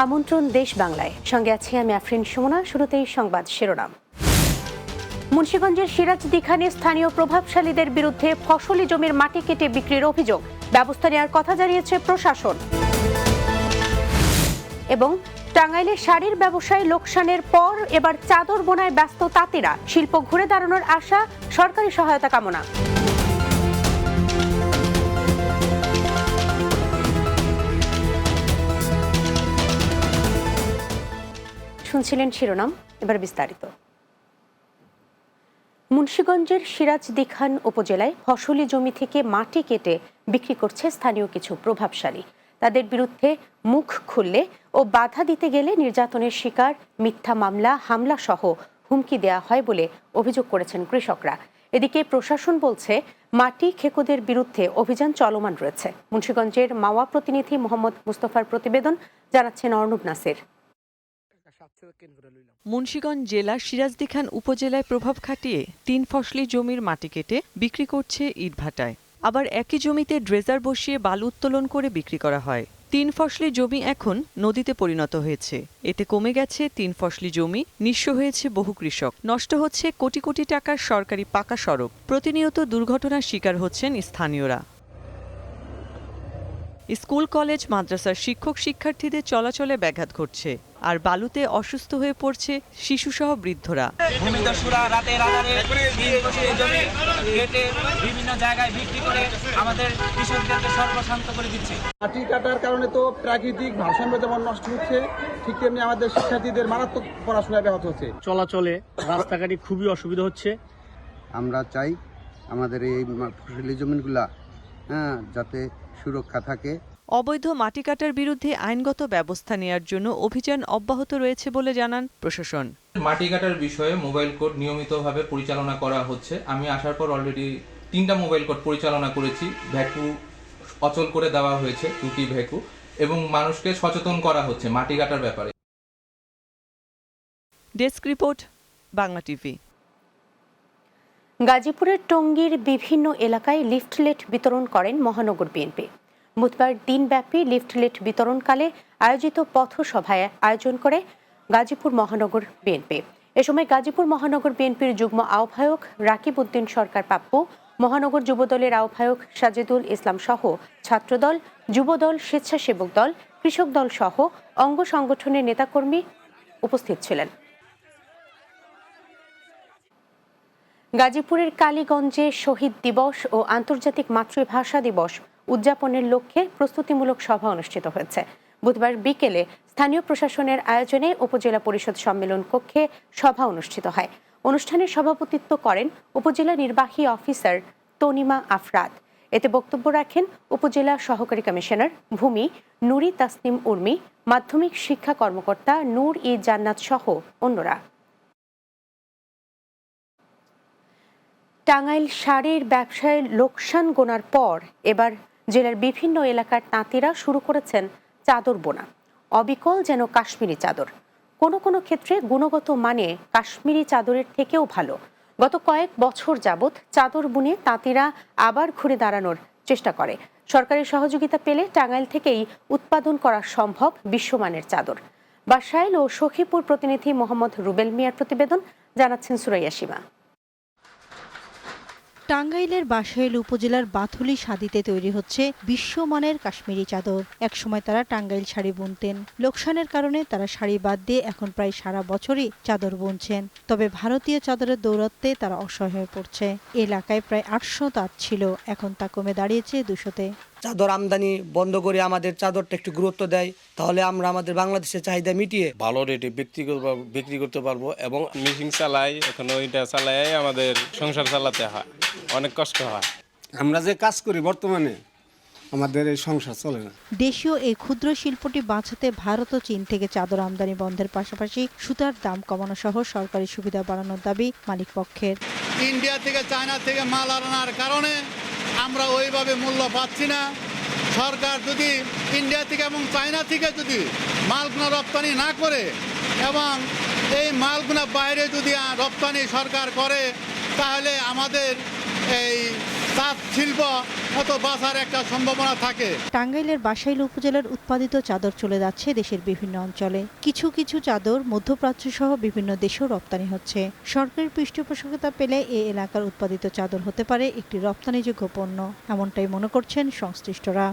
আমন্ত্রণ দেশ বাংলায়, সঙ্গে আছি আমি আফরিন সুমনা। শুরুতেই সংবাদ শিরোনাম। মুন্সিগঞ্জের সিরাজদিখানে স্থানীয় প্রভাবশালীদের বিরুদ্ধে ফসলি জমির মাটি কেটে বিক্রির অভিযোগ, ব্যবস্থা নেওয়ার কথা জানিয়েছে প্রশাসন। এবং টাঙ্গাইলে শাড়ির ব্যবসায় লোকসানের পর এবার চাদর বোনায় ব্যস্ত তাঁতিরা, শিল্প ঘুরে দাঁড়ানোর আশা, সরকারি সহায়তা কামনা। শুনছিলেন শিরোনাম, এবার বিস্তারিত। মুন্সিগঞ্জের সিরাজদিখান উপজেলায় ফসলি জমি থেকে মাটি কেটে বিক্রি করছে স্থানীয় কিছু প্রভাবশালী। তাদের বিরুদ্ধে মুখ খুললে ও বাধা দিতে গেলে নির্যাতনের শিকার, মিথ্যা মামলা, হামলা সহ হুমকি দেয়া হয় বলে অভিযোগ করেছেন কৃষকরা। এদিকে প্রশাসন বলছে মাটি খেকোদের বিরুদ্ধে অভিযান চলমান রয়েছে। মুন্সিগঞ্জের মাওয়া প্রতিনিধি মোহাম্মদ মুস্তফার প্রতিবেদন, জানাচ্ছেন অর্ণব নাসির। মুন্সিগঞ্জ জেলার সিরাজদিখান উপজেলায় প্রভাব খাটিয়ে ৩ ফসলি জমির মাটি কেটে বিক্রি করছে ইটভাটায়। আবার একই জমিতে ড্রেজার বসিয়ে বালু উত্তোলন করে বিক্রি করা হয়। ৩ ফসলি জমি এখন নদীতে পরিণত হয়েছে। এতে কমে গেছে ৩ ফসলি জমি, নিঃস্ব হয়েছে বহু কৃষক, নষ্ট হচ্ছে কোটি কোটি টাকার সরকারি পাকা সড়ক। প্রতিনিয়ত দুর্ঘটনার শিকার হচ্ছেন স্থানীয়রা। স্কুল, কলেজ, মাদ্রাসার শিক্ষক শিক্ষার্থীদের চলাচলে ব্যাঘাত ঘটছে, আর বালুতে অসুস্থ হয়ে পড়ছে শিশুসহ বৃদ্ধরা। বিভিন্ন জায়গায় বিক্রি করে আমাদের কৃষকদেরকে সর্বশান্ত করে দিচ্ছে। মাটি কাটার কারণে তো প্রাকৃতিক ভারসাম্য যেমন নষ্ট হচ্ছে, ঠিক তেমনি আমাদের শিক্ষার্থীদের মারাত্মক পড়াশোনায় ব্যাহত হচ্ছে। চলাচলে রাস্তাঘাটে খুবই অসুবিধা হচ্ছে। আমরা চাই আমাদের এই ফসলি জমিগুলা যাতে সুরক্ষা থাকে। অবৈধ মাটি কাটার বিরুদ্ধে আইনগত ব্যবস্থা নেওয়ার জন্য অভিযান অব্যাহত রয়েছে বলে জানান প্রশাসন। মাটি কাটার বিষয়ে মোবাইল কোর্ট নিয়মিতভাবে পরিচালনা করা হচ্ছে। আমি আসার পর অলরেডি 3টা মোবাইল কোর্ট পরিচালনা করেছি। ভ্যাকু অচল করে দেওয়া হয়েছে, 2টি ভ্যাকু, এবং মানুষকে সচেতন করা হচ্ছে মাটি কাটার ব্যাপারে। Desk report, Bangla TV. গাজীপুরের টঙ্গীর বিভিন্ন এলাকায় লিফলেট বিতরণ করেন মহানগর বিএনপি। বুধবার দিনব্যাপী লিফলেট বিতরণকালে আয়োজিত পথসভায় আয়োজন করে গাজীপুর মহানগর বিএনপি। এ সময় গাজীপুর মহানগর বিএনপির যুগ্ম আহ্বায়ক রাকিব উদ্দিন সরকার পাপ্পু, মহানগর যুবদলের আহ্বায়ক সাজেদুল ইসলাম সহ ছাত্রদল, যুবদল, স্বেচ্ছাসেবক দল, কৃষক দল সহ অঙ্গ সংগঠনের নেতাকর্মী উপস্থিত ছিলেন। গাজীপুরের কালীগঞ্জে শহীদ দিবস ও আন্তর্জাতিক মাতৃভাষা দিবস উদযাপনের লক্ষ্যে প্রস্তুতিমূলক সভা অনুষ্ঠিত হয়েছে। বুধবার বিকেলে স্থানীয় প্রশাসনের আয়োজনে উপজেলা পরিষদ সম্মেলন কক্ষে সভা অনুষ্ঠিত হয়। অনুষ্ঠানে সভাপতিত্ব করেন উপজেলা নির্বাহী অফিসার তনিমা আফরাদ। এতে বক্তব্য রাখেন উপজেলা সহকারী কমিশনার ভূমি নুরি তাসনিম উর্মি, মাধ্যমিক শিক্ষা কর্মকর্তা নূর ই জান্নাত সহ অন্যরা। টাঙ্গাইল শাড়ির ব্যবসায় লোকসান গোনার পর এবার জেলার বিভিন্ন এলাকার তাঁতিরা শুরু করেছেন চাদর বোনা। অবিকল যেন কাশ্মীরি চাদর, কোনো কোনো ক্ষেত্রে গুণগত মানে কাশ্মীরি চাদরের থেকেও ভালো। গত কয়েক বছর যাবৎ চাদর বুনে তাঁতিরা আবার ঘুরে দাঁড়ানোর চেষ্টা করে। সরকারি সহযোগিতা পেলে টাঙ্গাইল থেকেই উৎপাদন করা সম্ভব বিশ্বমানের চাদর। বাসাইল ও সখীপুর প্রতিনিধি মোহাম্মদ রুবেল মিয়ার প্রতিবেদন, জানাচ্ছেন সুরাইয়া সীমা। টাঙ্গাইলের বাসাইল উপজেলার বাথুলি সাদিতে তৈরি হচ্ছে বিশ্বমানের কাশ্মীরি চাদর। একসময় তারা টাঙ্গাইল শাড়ি বুনতেন। লোকসানের কারণে তারা শাড়ি বাদ দিয়ে এখন প্রায় সারা বছরই চাদর বুনছেন। তবে ভারতীয় চাদরের দৌরাত্মে তারা অসহায় হয়ে পড়ছে। এলাকায় প্রায় 800 তাঁত ছিল, এখন তা কমে দাঁড়িয়েছে 200-তে। চাদর আমদানি বন্ধ করে আমাদের চাদরটা একটু গুরুত্ব দেয়, তাহলে আমরা আমাদের বাংলাদেশের চাহিদা মিটিয়ে ভালো রেটে বিক্রি করতে পারবো। এবং মেশিন চালাই, এখন ওইটা চালাই আমাদের সংসার চালাতে হয়, অনেক কষ্ট হয়। আমরা যে কাজ করি বর্তমানে আমাদের এই সংসার চলে না। দেশীয় এই ক্ষুদ্র শিল্পটি বাঁচাতে ভারত ও চীন থেকে চাদর আমদানি বন্ধের পাশাপাশি সুতার দাম কমানো সহ সরকারি সুবিধা বাড়ানোর দাবি মালিক পক্ষের। ইন্ডিয়া থেকে, চায়না থেকে মাল আনার কারণে আমরা ওইভাবে মূল্য পাচ্ছি না। সরকার যদি ইন্ডিয়া থেকে এবং চায়না থেকে যদি মালগুলো রপ্তানি না করে এবং এই মালগুলো বাইরে যদি রপ্তানি সরকার করে, তাহলে আমাদের এই তাঁত শিল্প কত বাঁচার একটা সম্ভাবনা থাকে। টাঙ্গাইলের বাসাইল উপজেলার উৎপাদিত চাদর চলে যাচ্ছে দেশের বিভিন্ন অঞ্চলে। কিছু কিছু চাদর মধ্যপ্রাচ্য সহ বিভিন্ন দেশেও রপ্তানি হচ্ছে। সরকারের পৃষ্ঠপোষকতা পেলে এ এলাকার উৎপাদিত চাদর হতে পারে একটি রপ্তানিযোগ্য পণ্য, এমনটাই মনে করছেন সংশ্লিষ্টরা।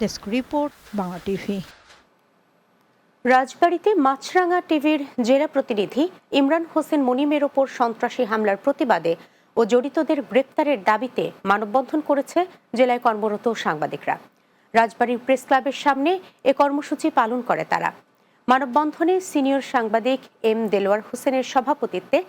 Desk report, Bangla TV. রাজবাড়ীতে মাছরাঙা টিভির জেলা প্রতিনিধি ইমরান হোসেন মনিমের ওপর সন্ত্রাসী হামলার প্রতিবাদে ও জড়িতদের গ্রেপ্তারের দাবিতে মানববন্ধন করেছে জেলায় কর্মরত সাংবাদিকরা। রাজবাড়ীর প্রেস ক্লাবের সামনে এ কর্মসূচি পালন করে তারা। মানববন্ধনে সিনিয়র সাংবাদিক এম দেলোয়ার হোসেনের সভাপতিত্বে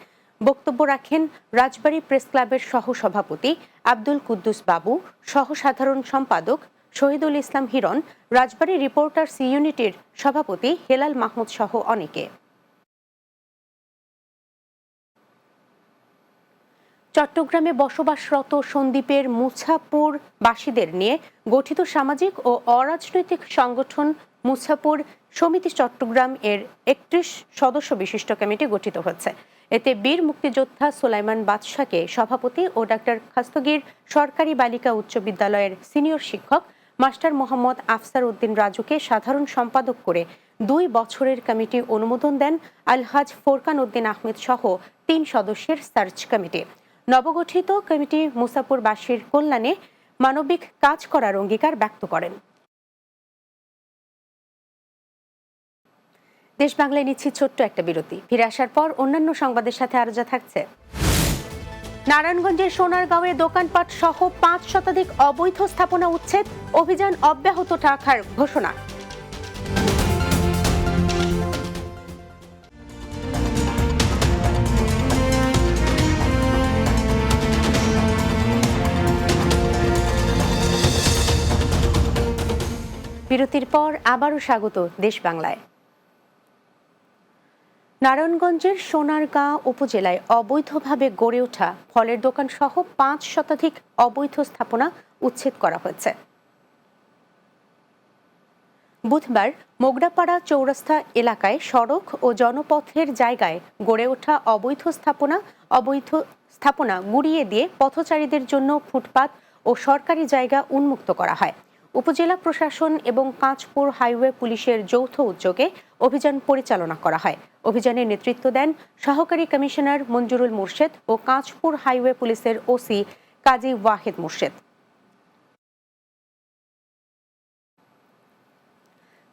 বক্তব্য রাখেন রাজবাড়ী প্রেস ক্লাবের সহসভাপতি আব্দুল কুদ্দুস বাবু, সহ সাধারণ সম্পাদক শহীদুল ইসলাম হিরণ, রাজবাড়ী রিপোর্টার্স ইউনিটির সভাপতি হেলাল মাহমুদ সহ অনেকে। চট্টগ্রামে বসবাসরত সন্দ্বীপের মুছাপুর বাসীদের নিয়ে গঠিত সামাজিক ও অরাজনৈতিক সংগঠন মুছাপুর সমিতি চট্টগ্রাম এর 31 সদস্য বিশিষ্ট কমিটি গঠিত হয়েছে। এতে বীর মুক্তিযোদ্ধা সুলাইমান বাদশাকে সভাপতি ও ডাক্তার খাস্তগীর সরকারি বালিকা উচ্চ বিদ্যালয়ের সিনিয়র শিক্ষক মাস্টার মোহাম্মদ আফসার উদ্দিন রাজুকে সাধারণ সম্পাদক করে 2 বছরের কমিটি অনুমোদন দেন আলহাজ ফোরকান উদ্দিন আহমেদ সহ 3 সদস্যের সার্চ কমিটি। নবগঠিত কমিটি মুছাপুরবাসীর কল্যাণে মানবিক কাজ করার অঙ্গীকার ব্যক্ত করেন। দেশ বাংলায় নিচ্ছি ছোট্ট একটা বিরতি। ফিরে আসার পর অন্যান্য সংবাদের সাথে আরো যা থাকছে। নারায়ণগঞ্জের সোনারগাঁওয়ে দোকানপাট সহ 5 শতাধিক অবৈধ স্থাপনা উচ্ছেদ, অভিযান অব্যাহত রাখার ঘোষণা। বিরতির পর আবারও স্বাগত দেশ বাংলায়। নারায়ণগঞ্জের সোনারগাঁ উপজেলায় অবৈধভাবে গড়ে ওঠা ফলের দোকান সহ 5 শতাধিক অবৈধ স্থাপনা উচ্ছেদ করা হয়েছে। বুধবার মোগরাপাড়া চৌরাস্তা এলাকায় সড়ক ও জনপথের জায়গায় গড়ে ওঠা অবৈধ স্থাপনা গুড়িয়ে দিয়ে পথচারীদের জন্য ফুটপাত ও সরকারি জায়গা উন্মুক্ত করা হয়। উপজেলা প্রশাসন এবং কাঁচপুর হাইওয়ে পুলিশের যৌথ উদ্যোগে অভিযান পরিচালনা করা হয়। অভিযানে নেতৃত্ব দেন সহকারী কমিশনার মঞ্জুরুল মুর্শেদ ও কাঁচপুর হাইওয়ে পুলিশের ওসি কাজী ওয়াহিদ মুর্শেদ।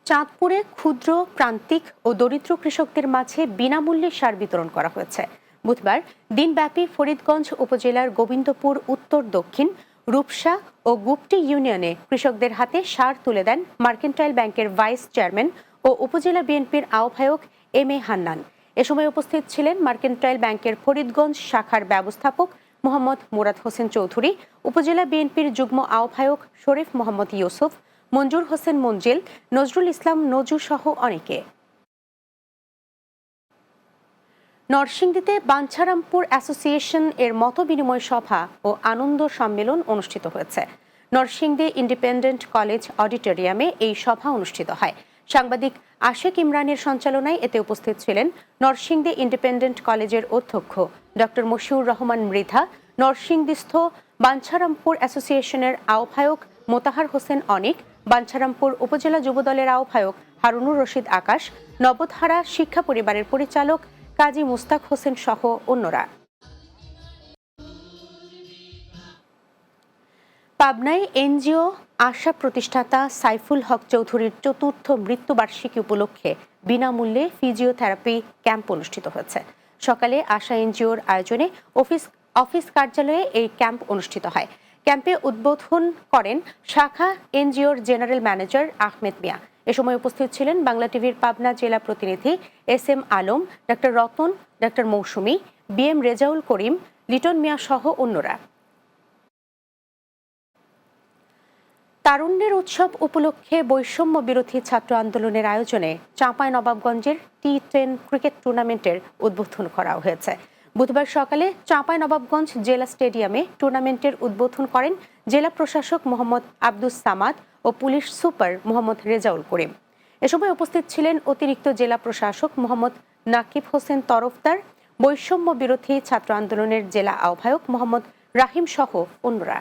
চাঁদপুরে ক্ষুদ্র, প্রান্তিক ও দরিদ্র কৃষকদের মাঝে বিনামূল্যে সার বিতরণ করা হয়েছে। বুধবার দিনব্যাপী ফরিদগঞ্জ উপজেলার গোবিন্দপুর উত্তর, দক্ষিণ, রূপসা ও গুপ্তি ইউনিয়নে কৃষকদের হাতে সার তুলে দেন মার্কেন্টাইল ব্যাংকের ভাইস চেয়ারম্যান ও উপজেলা বিএনপির আহ্বায়ক এম এ হান্নান। এ সময় উপস্থিত ছিলেন মার্কেন্টাইল ব্যাংকের ফরিদগঞ্জ শাখার ব্যবস্থাপক মোহাম্মদ মুরাদ হোসেন চৌধুরী, উপজেলা বিএনপির যুগ্ম আহ্বায়ক শরীফ মোহাম্মদ ইউসুফ, মঞ্জুর হোসেন মঞ্জিল, নজরুল ইসলাম নজু সহ অনেকে। নরসিংদীতে বাঞ্ছারামপুর অ্যাসোসিয়েশন এর মত বিনিময় সভা ও আনন্দ সম্মেলন অনুষ্ঠিত হয়েছে। নরসিংদী ইন্ডিপেন্ডেন্ট কলেজ অডিটোরিয়ামে এই সভা অনুষ্ঠিত হয়। সাংবাদিক আশেক ইমরানের সঞ্চালনায় এতে উপস্থিত ছিলেন নরসিংদী ইন্ডিপেন্ডেন্ট কলেজের অধ্যক্ষ ডক্টর মশিউর রহমান মৃধা, নরসিংদীস্থ বাঞ্ছারামপুর অ্যাসোসিয়েশনের আহ্বায়ক মোতাহার হোসেন অনিক, বাঞ্ছারামপুর উপজেলা যুবদলের আহ্বায়ক হারুনুর রশিদ আকাশ, নবধারা শিক্ষা পরিবারের পরিচালক কাজী মুস্তাক হোসেন সহ অন্যরা। পাবনায় এনজিও আশা প্রতিষ্ঠাতা সাইফুল হক চৌধুরীর ৪র্থ মৃত্যুবার্ষিকী উপলক্ষে বিনামূল্যে ফিজিওথেরাপি ক্যাম্প অনুষ্ঠিত হয়েছে। সকালে আশা এনজিওর আয়োজনে অফিস কার্যালয়ে এই ক্যাম্প অনুষ্ঠিত হয়। ক্যাম্পে উদ্বোধন করেন শাখা এনজিওর জেনারেল ম্যানেজার আহমেদ মিয়া। এ সময় উপস্থিত ছিলেন বাংলা টিভির পাবনা জেলা প্রতিনিধি S M Alam, doctor Ratan, doctor Mousumi, B M Rezaul Karim, Liton Mia সহ অন্যরা। তারুণ্যের উৎসব উপলক্ষে বৈষম্য বিরোধী ছাত্র আন্দোলনের আয়োজনে চাঁপাইনবাবগঞ্জের T10 ক্রিকেট টুর্নামেন্টের উদ্বোধন করা হয়েছে। বুধবার সকালে চাঁপাইনবাবগঞ্জ জেলা স্টেডিয়ামে টুর্নামেন্টের উদ্বোধন করেন জেলা প্রশাসক মোহাম্মদ আব্দুস সামাদ ও পুলিশ সুপার মোহাম্মদ রেজাউল করিম। এ সময় উপস্থিত ছিলেন অতিরিক্ত জেলা প্রশাসক মোহাম্মদ নাকিব হোসেন তরফদার, বৈষম্য বিরোধী ছাত্র আন্দোলনের জেলা আহ্বায়ক মোহাম্মদ রাহিম সহ অন্যরা।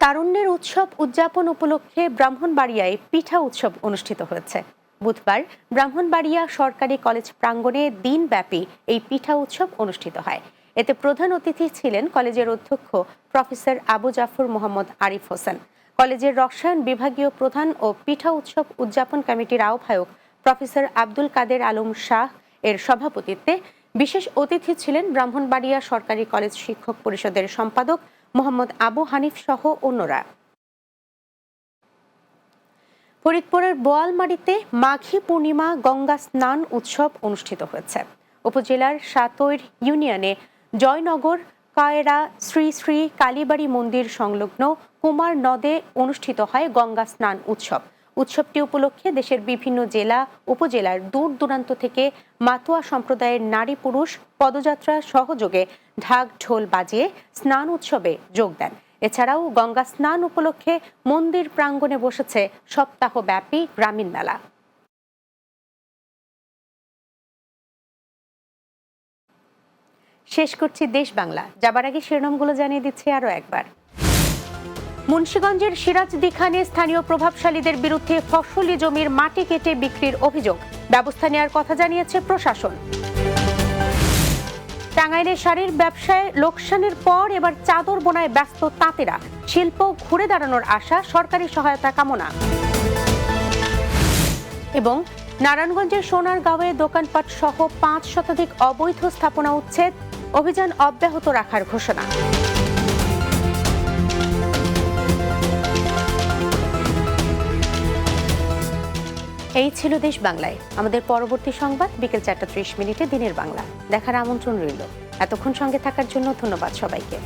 তারুণ্যের উৎসব উদযাপন উপলক্ষে ব্রাহ্মণবাড়িয়ায় পিঠা উৎসব অনুষ্ঠিত হয়েছে। বুধবার ব্রাহ্মণবাড়িয়া সরকারি কলেজ প্রাঙ্গণে দিনব্যাপী এই পিঠা উৎসব অনুষ্ঠিত হয়। এতে প্রধান অতিথি ছিলেন কলেজের অধ্যক্ষ প্রফেসর আবু জাফর মোহাম্মদ আরিফ হোসেন। কলেজের রসায়ন বিভাগীয় প্রধান ও পিঠা উৎসব উদযাপন কমিটির আহ্বায়ক প্রফেসর আব্দুল কাদের আলম শাহ এর সভাপতিত্বে বিশেষ অতিথি ছিলেন ব্রাহ্মণবাড়িয়া সরকারি কলেজ শিক্ষক পরিষদের সম্পাদক মোহাম্মদ আবু হানিফ সহ অন্যরা। ফরিদপুরের বোয়ালমারীতে মাঘী পূর্ণিমা গঙ্গা স্নান উৎসব অনুষ্ঠিত হয়েছে। উপজেলার সাতৈর ইউনিয়নে জয়নগর কায়রা শ্রী শ্রী কালীবাড়ি মন্দির সংলগ্ন কুমার নদে অনুষ্ঠিত হয় গঙ্গা স্নান উৎসব। উৎসবটি উপলক্ষে দেশের বিভিন্ন জেলা উপজেলার দূর দূরান্ত থেকে মাতোয়া সম্প্রদায়ের নারী পুরুষ পদযাত্রা সহযোগে ঢাক ঢোল বাজিয়ে স্নান উৎসবে যোগ দেন। এছাড়াও গঙ্গা স্নান উপলক্ষে মন্দির প্রাঙ্গণে বসেছে সপ্তাহব্যাপী গ্রামীণ মেলা। শেষ করছি দেশ বাংলা, যাবার আগে শিরোনামগুলো জানিয়ে দিচ্ছি আরো একবার। মুন্সিগঞ্জের সিরাজদি খানে স্থানীয় প্রভাবশালীদের বিরুদ্ধে ফসলি জমির মাটি কেটে বিক্রির অভিযোগ, ব্যবস্থা নেওয়ার কথা জানিয়েছে প্রশাসন। টাঙ্গাইলে শাড়ির ব্যবসায় লোকসানের পর এবার চাদর বোনায় ব্যস্ত তাঁতিরা, শিল্প ঘুরে দাঁড়ানোর আশা, সরকারি সহায়তা কামনা। এবং নারায়ণগঞ্জের সোনারগাঁওয়ে দোকানপাট সহ 5 শতাধিক অবৈধ স্থাপনা উচ্ছেদ, অভিযান অব্যাহত রাখার ঘোষণা। এই ছিল দেশ বাংলায়। আমাদের পরবর্তী সংবাদ বিকেল 4:30 দিনের বাংলা দেখার আমন্ত্রণ রইল। এতক্ষণ সঙ্গে থাকার জন্য ধন্যবাদ সবাইকে।